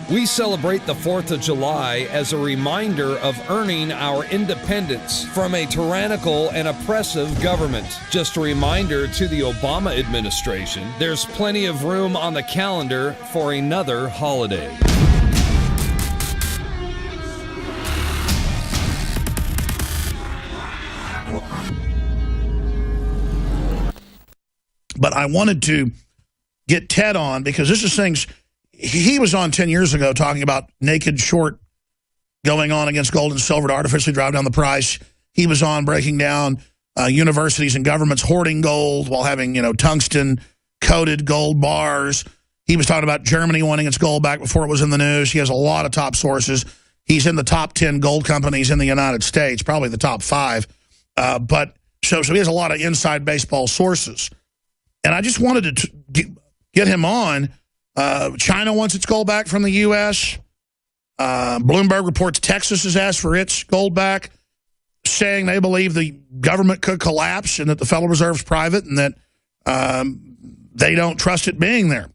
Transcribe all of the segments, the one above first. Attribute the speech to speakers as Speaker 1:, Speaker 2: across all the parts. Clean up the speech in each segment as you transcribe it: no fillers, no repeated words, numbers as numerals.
Speaker 1: We celebrate the 4th of July as a reminder of earning our independence from a tyrannical and oppressive government. Just a reminder to the Obama administration, there's plenty of room on the calendar for another holiday.
Speaker 2: But I wanted to get Ted on because this is things he was on 10 years ago talking about naked short going on against gold and silver to artificially drive down the price. He was on breaking down universities and governments hoarding gold while having, tungsten coated gold bars. He was talking about Germany wanting its gold back before it was in the news. He has a lot of top sources. He's in the top 10 gold companies in the United States, probably the top 5. But so he has a lot of inside baseball sources. And I just wanted to get him on. China wants its gold back from the U.S. Bloomberg reports Texas has asked for its gold back, saying they believe the government could collapse and that the Federal Reserve's private and that they don't trust it being there.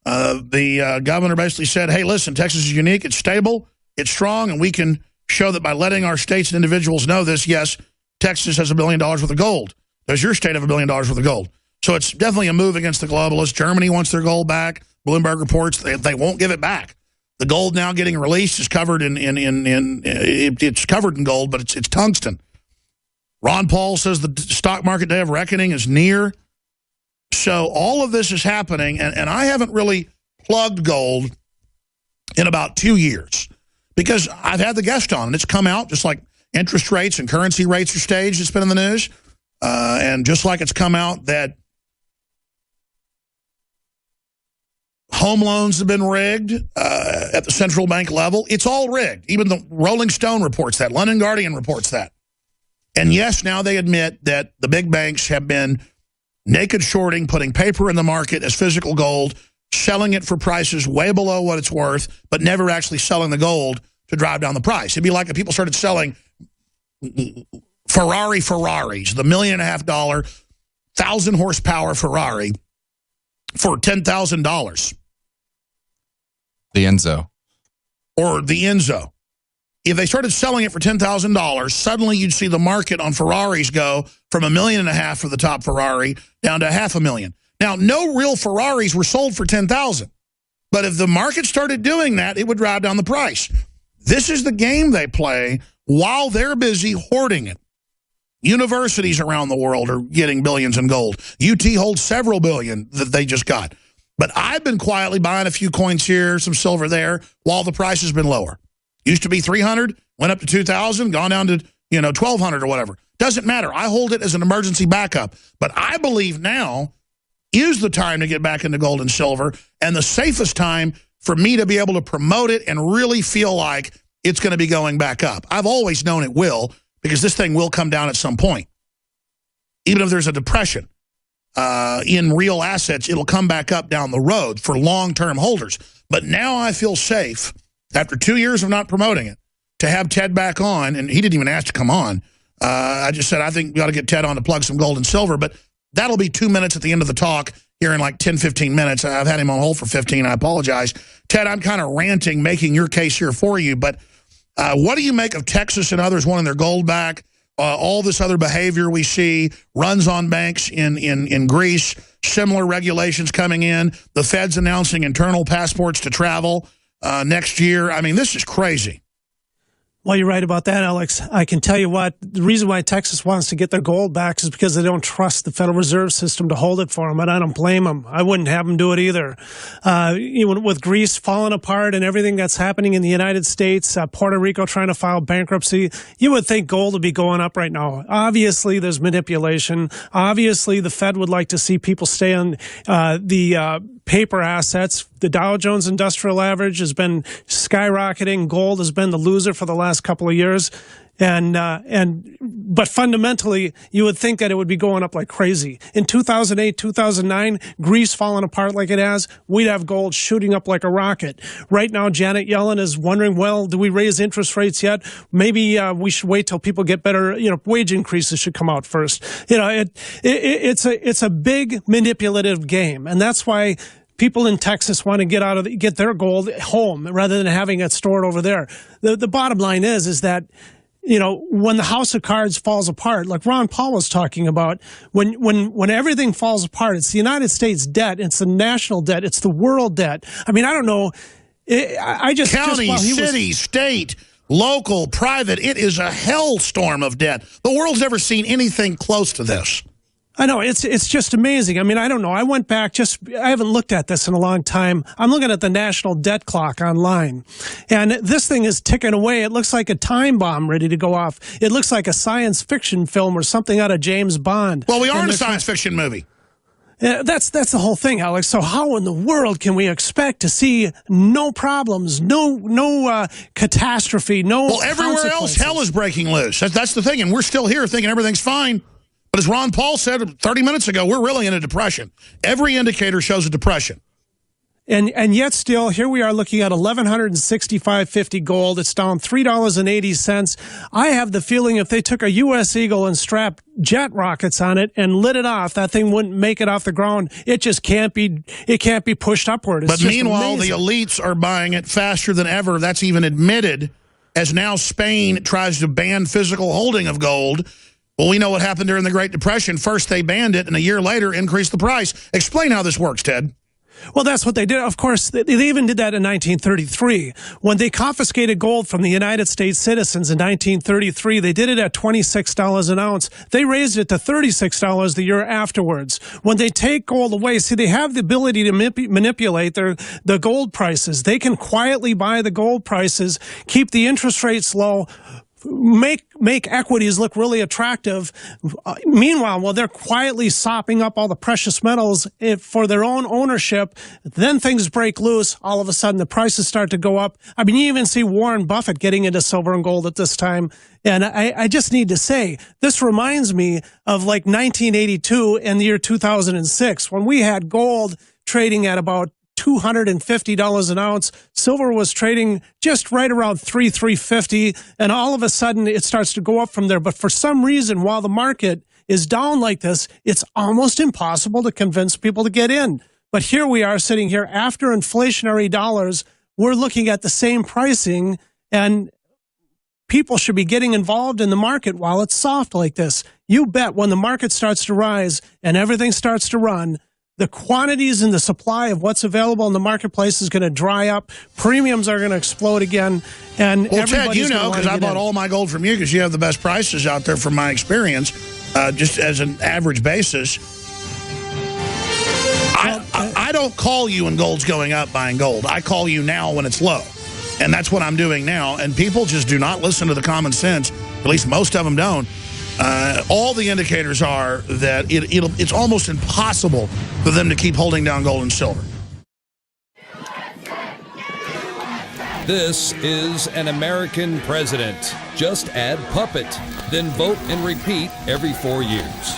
Speaker 2: The governor basically said, hey, listen, Texas is unique, it's stable, it's strong, and we can show that by letting our states and individuals know this, yes, Texas has $1 billion worth of gold. Does your state have $1 billion worth of gold? So it's definitely a move against the globalists. Germany wants their gold back. Bloomberg reports they won't give it back. The gold now getting released is covered it's covered in gold, but it's tungsten. Ron Paul says the stock market day of reckoning is near. So all of this is happening, and I haven't really plugged gold in about 2 years because I've had the guest on, and it's come out just like interest rates and currency rates are staged. It's been in the news. And just like it's come out that home loans have been rigged at the central bank level, it's all rigged. Even the Rolling Stone reports that. London Guardian reports that. And yes, now they admit that the big banks have been naked shorting, putting paper in the market as physical gold, selling it for prices way below what it's worth, but never actually selling the gold to drive down the price. It'd be like if people started selling Ferraris, the $1.5 million, 1,000 horsepower Ferrari for $10,000.
Speaker 3: The Enzo.
Speaker 2: Or the Enzo. If they started selling it for $10,000, suddenly you'd see the market on Ferraris go from $1.5 million for the top Ferrari down to $500,000. Now, no real Ferraris were sold for $10,000. But if the market started doing that, it would drive down the price. This is the game they play while they're busy hoarding it. Universities around the world are getting billions in gold. UT holds several billion that they just got. But I've been quietly buying a few coins here, some silver there, while the price has been lower. Used to be 300, went up to 2,000, gone down to 1,200 or whatever. Doesn't matter. I hold it as an emergency backup. But I believe now is the time to get back into gold and silver, and the safest time for me to be able to promote it and really feel like it's going to be going back up. I've always known it will, because this thing will come down at some point. Even if there's a depression in real assets, it'll come back up down the road for long-term holders. But now I feel safe, after 2 years of not promoting it, to have Ted back on, and he didn't even ask to come on. I just said, I think we ought to get Ted on to plug some gold and silver, but that'll be 2 minutes at the end of the talk here in like 10, 15 minutes. I've had him on hold for 15. I apologize. Ted, I'm kind of ranting, making your case here for you, but what do you make of Texas and others wanting their gold back? All this other behavior we see, runs on banks in Greece, similar regulations coming in, the Fed's announcing internal passports to travel next year. I mean, this is crazy.
Speaker 4: Well, you're right about that, Alex. I can tell you what, the reason why Texas wants to get their gold back is because they don't trust the Federal Reserve System to hold it for them, and I don't blame them. I wouldn't have them do it either. With Greece falling apart and everything that's happening in the United States, Puerto Rico trying to file bankruptcy, you would think gold would be going up right now. Obviously, there's manipulation. Obviously, the Fed would like to see people stay on the paper assets. The Dow Jones Industrial Average has been skyrocketing. Gold has been the loser for the last couple of years. But fundamentally, you would think that it would be going up like crazy. In 2008, 2009, Greece falling apart like it has, we'd have gold shooting up like a rocket. Right now, Janet Yellen is wondering, well, do we raise interest rates yet? Maybe we should wait till people get better, wage increases should come out first. It's a big manipulative game. And that's why people in Texas want to get their gold home rather than having it stored over there. The bottom line is that, you know, when the house of cards falls apart, like Ron Paul was talking about, when everything falls apart, it's the United States debt, it's the national debt, it's the world debt. I mean, I don't know.
Speaker 2: County, city, state, local, private, it is a hellstorm of debt. The world's never seen anything close to this.
Speaker 4: I know, it's just amazing. I mean, I don't know. I went back I haven't looked at this in a long time. I'm looking at the national debt clock online. And this thing is ticking away. It looks like a time bomb ready to go off. It looks like a science fiction film or something out of James Bond.
Speaker 2: Well, we are in a science fiction movie.
Speaker 4: That's the whole thing, Alex. So how in the world can we expect to see no problems, no catastrophe, no
Speaker 2: Well, everywhere else, hell is breaking loose. That's the thing. And we're still here thinking everything's fine. But as Ron Paul said 30 minutes ago, we're really in a depression. Every indicator shows a depression.
Speaker 4: And yet still, here we are looking at $1,165.50 gold. It's down $3.80. I have the feeling if they took a U.S. Eagle and strapped jet rockets on it and lit it off, that thing wouldn't make it off the ground. It just can't be pushed upward.
Speaker 2: But meanwhile, the elites are buying it faster than ever. That's even admitted, as now Spain tries to ban physical holding of gold. Well, we know what happened during the Great Depression. First, they banned it, and a year later, increased the price. Explain how this works, Ted.
Speaker 4: Well, that's what they did. Of course, they even did that in 1933. When they confiscated gold from the United States citizens in 1933, they did it at $26 an ounce. They raised it to $36 the year afterwards. When they take gold away, see, they have the ability to manipulate the gold prices. They can quietly buy the gold prices, keep the interest rates low, make equities look really attractive. Meanwhile, while they're quietly sopping up all the precious metals for their own ownership, then things break loose. All of a sudden, the prices start to go up. I mean, you even see Warren Buffett getting into silver and gold at this time. And I just need to say, this reminds me of like 1982 and the year 2006, when we had gold trading at about $250 an ounce. Silver was trading just right around $350, and all of a sudden it starts to go up from there. But for some reason, while the market is down like this, it's almost impossible to convince people to get in. But here we are sitting here after inflationary dollars. We're looking at the same pricing, and people should be getting involved in the market while it's soft like this. You bet when the market starts to rise and everything starts to run, the quantities and the supply of what's available in the marketplace is going to dry up. Premiums are going to explode again. And
Speaker 2: well, Ted, you know, because I bought all my gold from you because you have the best prices out there from my experience, just as an average basis. I don't call you when gold's going up buying gold. I call you now when it's low. And that's what I'm doing now. And people just do not listen to the common sense. At least most of them don't. All the indicators are that it's almost impossible for them to keep holding down gold and silver.
Speaker 1: This is an American president. Just add puppet, then vote and repeat every 4 years.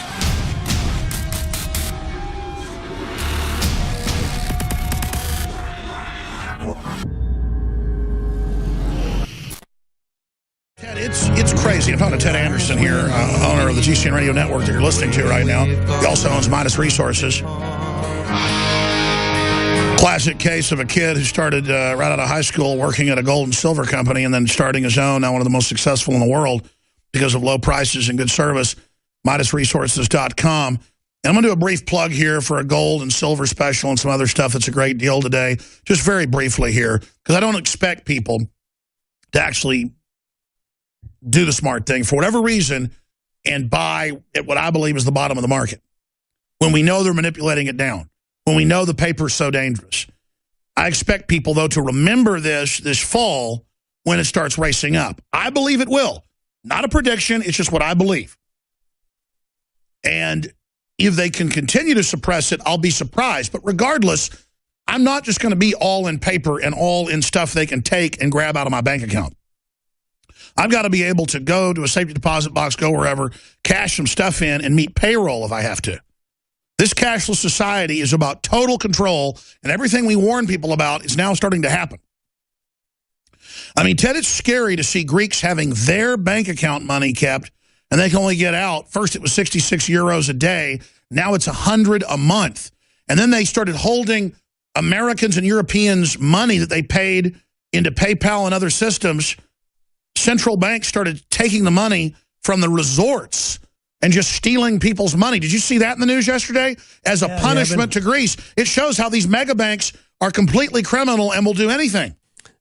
Speaker 2: It's crazy. I'm talking to Ted Anderson here, owner of the GCN Radio Network that you're listening to right now. He also owns Midas Resources. Classic case of a kid who started right out of high school working at a gold and silver company and then starting his own, now one of the most successful in the world because of low prices and good service, MidasResources.com. And I'm going to do a brief plug here for a gold and silver special and some other stuff that's a great deal today, just very briefly here, because I don't expect people to actually do the smart thing for whatever reason and buy at what I believe is the bottom of the market when we know they're manipulating it down, when we know the paper's so dangerous. I expect people, though, to remember this fall when it starts racing up. I believe it will. Not a prediction. It's just what I believe. And if they can continue to suppress it, I'll be surprised. But regardless, I'm not just going to be all in paper and all in stuff they can take and grab out of my bank account. I've got to be able to go to a safety deposit box, go wherever, cash some stuff in, and meet payroll if I have to. This cashless society is about total control, and everything we warn people about is now starting to happen. I mean, Ted, it's scary to see Greeks having their bank account money kept, and they can only get out. First, it was 66 euros a day. Now it's 100 a month. And then they started holding Americans and Europeans money that they paid into PayPal and other systems, central banks started taking the money from the resorts and just stealing people's money. Did you see that in the news yesterday? As a punishment to Greece. It shows how these mega banks are completely criminal and will do anything.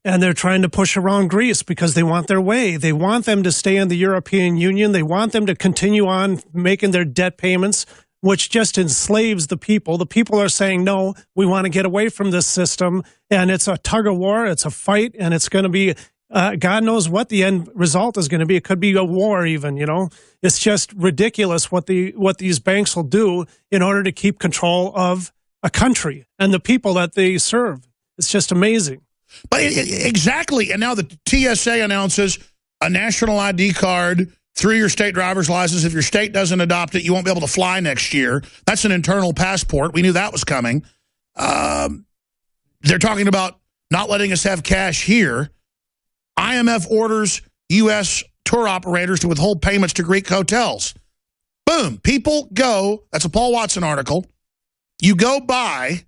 Speaker 4: And they're trying to push around Greece because they want their way. They want them to stay in the European Union. They want them to continue on making their debt payments, which just enslaves the people. The people are saying, no, we want to get away from this system. And it's a tug of war. It's a fight. And it's going to be, God knows what the end result is going to be. It could be a war even, you know. It's just ridiculous what these banks will do in order to keep control of a country and the people that they serve. It's just amazing.
Speaker 2: But exactly. And now the TSA announces a national ID card through your state driver's license. If your state doesn't adopt it, you won't be able to fly next year. That's an internal passport. We knew that was coming. They're talking about not letting us have cash here. IMF orders U.S. tour operators to withhold payments to Greek hotels. Boom. People go. That's a Paul Watson article. You go buy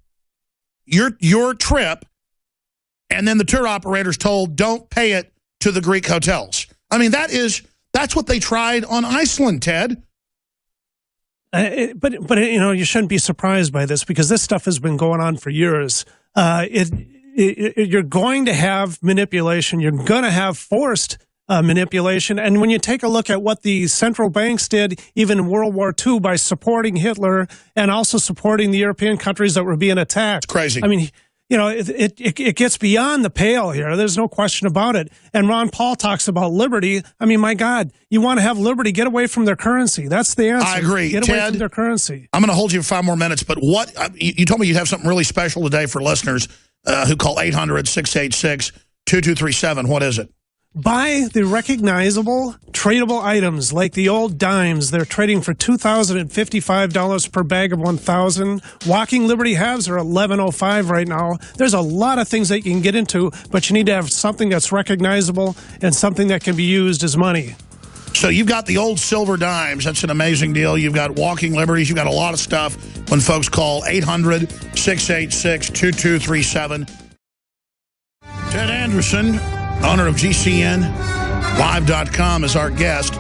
Speaker 2: your trip, and then the tour operator's told, don't pay it to the Greek hotels. I mean, that's what they tried on Iceland, Ted.
Speaker 4: But you know, you shouldn't be surprised by this because this stuff has been going on for years. You're going to have manipulation. You're going to have forced manipulation. And when you take a look at what the central banks did, even in World War II, by supporting Hitler and also supporting the European countries that were being attacked.
Speaker 2: It's crazy.
Speaker 4: I mean, you know, it gets beyond the pale here. There's no question about it. And Ron Paul talks about liberty. I mean, my God, you want to have liberty, get away from their currency. That's the answer.
Speaker 2: I agree.
Speaker 4: Get
Speaker 2: Ted,
Speaker 4: away from their currency.
Speaker 2: I'm going to hold you for 5 more minutes, but what you told me you'd have something really special today for listeners who call 800-686-2237. What is it?
Speaker 4: Buy the recognizable, tradable items like the old dimes. They're trading for $2,055 per bag of 1,000. Walking Liberty halves are $1,105 right now. There's a lot of things that you can get into, but you need to have something that's recognizable and something that can be used as money.
Speaker 2: So you've got the old silver dimes. That's an amazing deal. You've got Walking Liberties. You've got a lot of stuff when folks call 800-686-2237. Ted Anderson, owner of GCNlive.com, is our guest.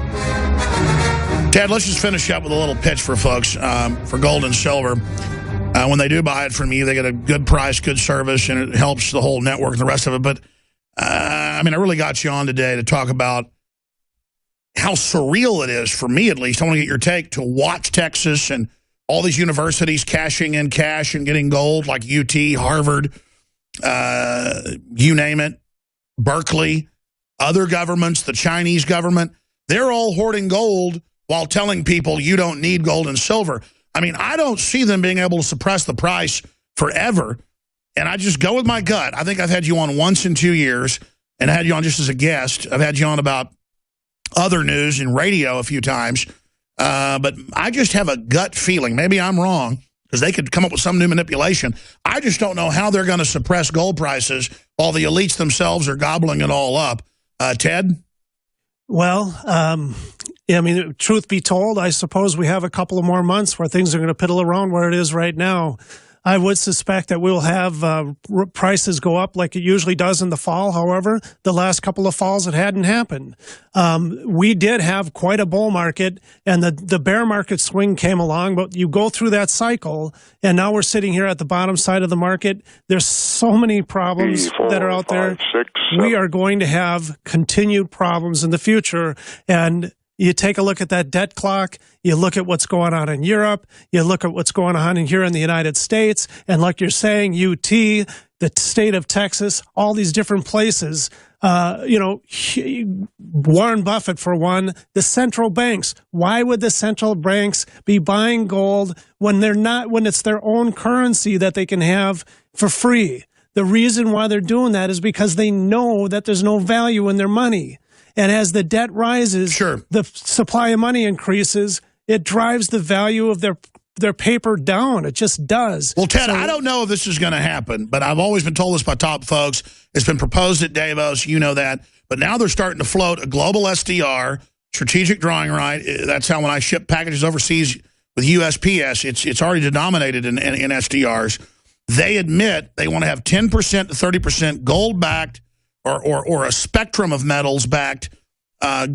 Speaker 2: Ted, let's just finish up with a little pitch for folks for gold and silver. When they do buy it from you, they get a good price, good service, and it helps the whole network and the rest of it. But, I mean, I really got you on today to talk about how surreal it is, for me at least. I want to get your take, to watch Texas and all these universities cashing in cash and getting gold, like UT, Harvard, you name it. Berkeley, other governments, the Chinese government, they're all hoarding gold while telling people you don't need gold and silver. I mean, I don't see them being able to suppress the price forever. And I just go with my gut. I think I've had you on once in 2 years, and I had you on just as a guest. I've had you on about other news and radio a few times. But I just have a gut feeling. Maybe I'm wrong, because they could come up with some new manipulation. I just don't know how they're going to suppress gold prices while the elites themselves are gobbling it all up. Ted?
Speaker 4: Well, yeah, I mean, truth be told, I suppose we have a couple of more months where things are going to piddle around where it is right now. I would suspect that we'll have prices go up like it usually does in the fall. However, the last couple of falls, it hadn't happened. We did have quite a bull market, and the bear market swing came along, but you go through that cycle, and now we're sitting here at the bottom side of the market. There's so many problems that are out there. We are going to have continued problems in the future, and you take a look at that debt clock, you look at what's going on in Europe, you look at what's going on here in the United States, and like you're saying, UT, the state of Texas, all these different places, you know, Warren Buffett for one, the central banks. Why would the central banks be buying gold when they're not, when it's their own currency that they can have for free? The reason why they're doing that is because they know that there's no value in their money. And as the debt rises,
Speaker 2: sure,
Speaker 4: the supply of money increases. It drives the value of their paper down. It just does.
Speaker 2: Well, Ted, I don't know if this is going to happen, but I've always been told this by top folks. It's been proposed at Davos. You know that. But now they're starting to float a global SDR, strategic drawing right. That's how when I ship packages overseas with USPS, it's already denominated in SDRs. They admit they want to have 10% to 30% gold-backed or a spectrum of metals-backed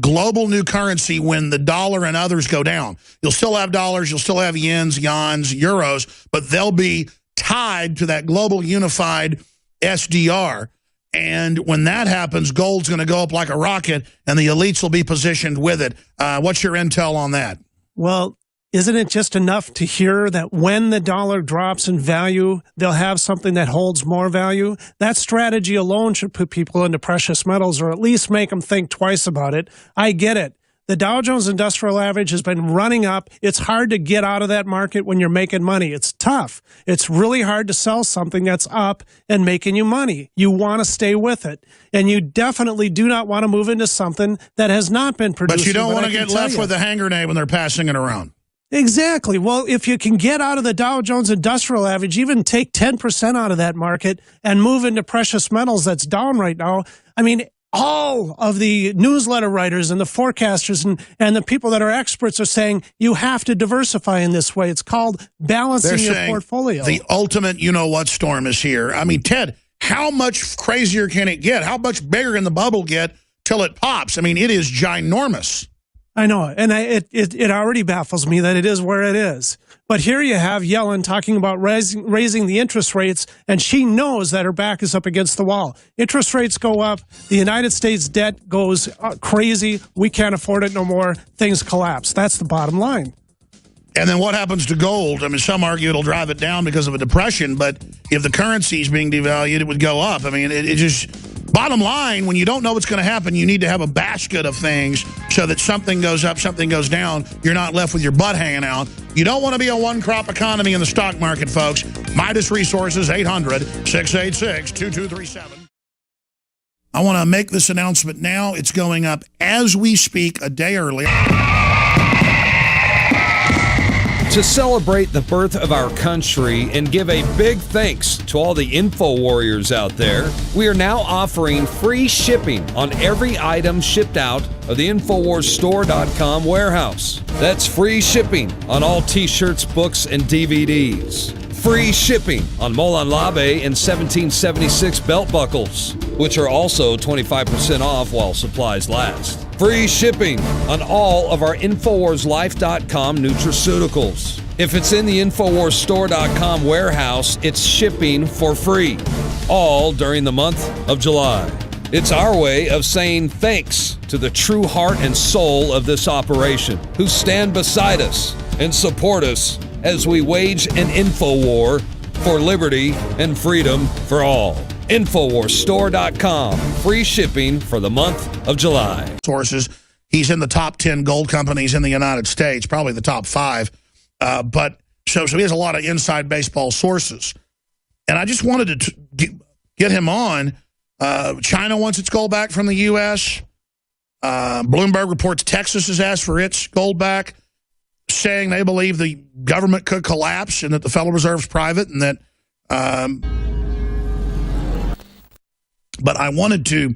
Speaker 2: global new currency when the dollar and others go down. You'll still have dollars, you'll still have yens, euros, but they'll be tied to that global unified SDR. And when that happens, gold's going to go up like a rocket, and the elites will be positioned with it. What's your intel on that?
Speaker 4: Well, isn't it just enough to hear that when the dollar drops in value, they'll have something that holds more value? That strategy alone should put people into precious metals, or at least make them think twice about it. I get it. The Dow Jones Industrial Average has been running up. It's hard to get out of that market when you're making money. It's tough. It's really hard to sell something that's up and making you money. You want to stay with it. And you definitely do not want to move into something that has not been producing.
Speaker 2: But you don't want to get left with a hand grenade when they're passing it around.
Speaker 4: Exactly. Well, if you can get out of the Dow Jones Industrial Average, even take 10% out of that market and move into precious metals that's down right now, I mean, all of the newsletter writers and the forecasters and the people that are experts are saying you have to diversify in this way. It's called balancing your portfolio.
Speaker 2: The ultimate you-know-what storm is here. I mean, Ted, how much crazier can it get? How much bigger can the bubble get till it pops? I mean, it is ginormous.
Speaker 4: I know, and it already baffles me that it is where it is. But here you have Yellen talking about raising the interest rates, and she knows that her back is up against the wall. Interest rates go up, the United States debt goes crazy, we can't afford it no more, things collapse. That's the bottom line.
Speaker 2: And then what happens to gold? I mean, some argue it'll drive it down because of a depression, but if the currency is being devalued, it would go up. I mean, it just... Bottom line, when you don't know what's going to happen, you need to have a basket of things so that something goes up, something goes down. You're not left with your butt hanging out. You don't want to be a one-crop economy in the stock market, folks. Midas Resources, 800-686-2237. I want to make this announcement now. It's going up as we speak, a day early.
Speaker 1: To celebrate the birth of our country and give a big thanks to all the info warriors out there, we are now offering free shipping on every item shipped out of the InfoWarsStore.com warehouse. That's free shipping on all t-shirts, books, and DVDs. Free shipping on Molon Labe and 1776 belt buckles, which are also 25% off while supplies last. Free shipping on all of our InfoWarsLife.com nutraceuticals. If it's in the InfoWarsStore.com warehouse, it's shipping for free, all during the month of July. It's our way of saying thanks to the true heart and soul of this operation, who stand beside us and support us as we wage an info war for liberty and freedom for all. InfoWarsStore.com. Free shipping for the month of July.
Speaker 2: Sources. He's in the top 10 gold companies in the United States, probably the top 5. But so he has a lot of inside baseball sources. And I just wanted to get him on. China wants its gold back from the U.S. Bloomberg reports Texas has asked for its gold back, saying they believe the government could collapse and that the Federal Reserve's private and that... But I wanted to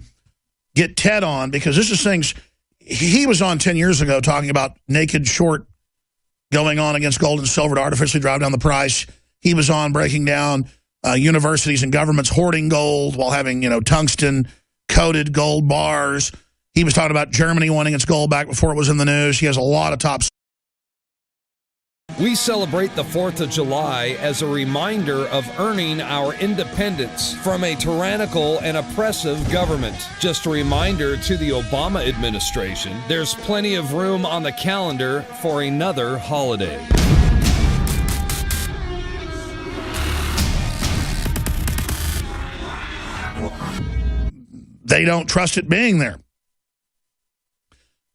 Speaker 2: get Ted on because this is things he was on 10 years ago talking about naked short going on against gold and silver to artificially drive down the price. He was on breaking down universities and governments hoarding gold while having, tungsten coated gold bars. He was talking about Germany wanting its gold back before it was in the news. He has a lot of top.
Speaker 1: We celebrate the 4th of July as a reminder of earning our independence from a tyrannical and oppressive government. Just a reminder to the Obama administration, there's plenty of room on the calendar for another holiday.
Speaker 2: They don't trust it being there.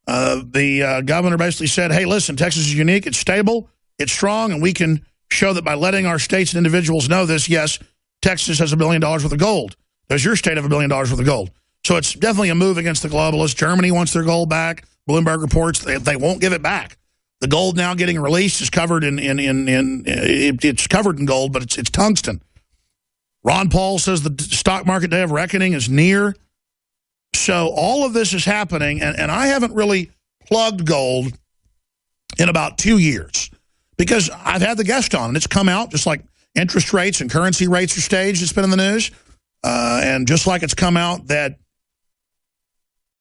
Speaker 2: The governor basically said, hey, listen, Texas is unique, it's stable, it's strong, and we can show that by letting our states and individuals know this. Yes, Texas has $1 billion worth of gold. Does your state have $1 billion worth of gold? So it's definitely a move against the globalists. Germany wants their gold back. Bloomberg reports they won't give it back. The gold now getting released is covered it's covered in gold, but it's tungsten. Ron Paul says the stock market day of reckoning is near. So all of this is happening, and I haven't really plugged gold in about 2 years. Because I've had the guest on, and it's come out just like interest rates and currency rates are staged. It's been in the news. And just like it's come out that